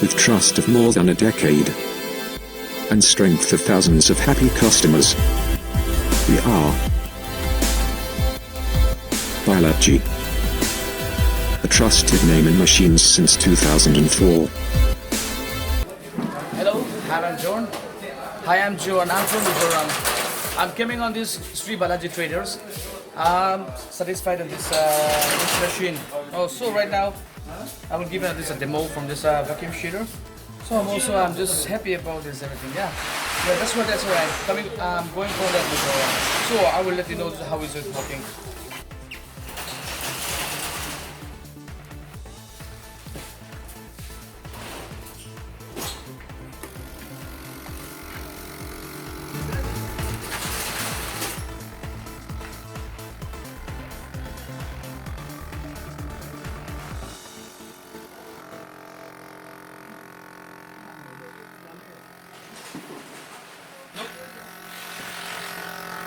With trust of more than a decade and strength of thousands of happy customers, we are Guwahati, a trusted name in machines since 2004. Hello, I'm John. Hi, I'm John. I'm from Mizoram. I'm coming on this Sri Balaji Traders. I'm satisfied with this machine. Oh, so right now I will give you this a demo from this vacuum sheeter. So I'm just happy about this everything. Yeah, that's what I'm going for that Mizoram. So I will let you know how is it working.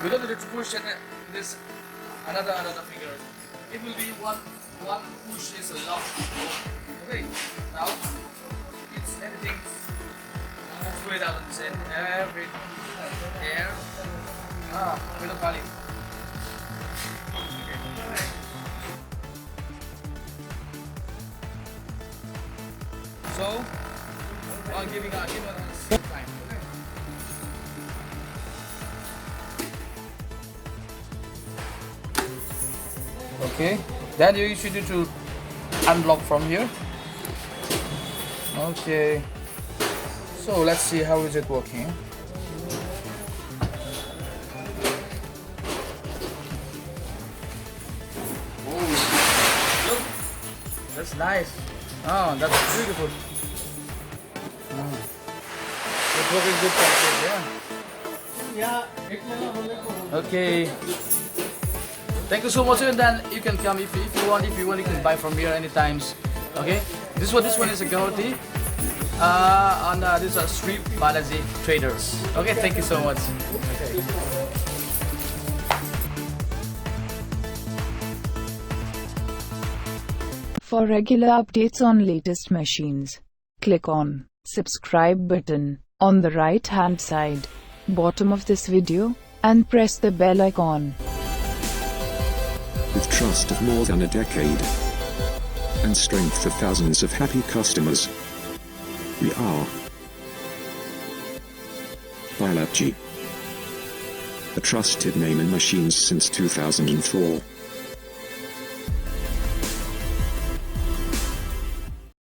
We don't need to push this another finger. It will be one push is a lock. Okay, now it's everything straight out of the end. Every air. Without falling. Okay. So I'm giving a time. Okay, then you should need to unlock from here. Okay, so let's see how is it working. Oh, look, that's nice. Oh, that's beautiful. It's working good, yeah. Okay. Thank you so much, and then you can come if you want. If you want, you can buy from here anytime. Okay. This one is a Guwahati. These are Sri Balaji Traders. Okay. Thank you so much. Okay. For regular updates on latest machines, click on subscribe button on the right hand side, bottom of this video, and press the bell icon. With trust of more than a decade and strength of thousands of happy customers, we are Guwahati, a trusted name in machines since 2004.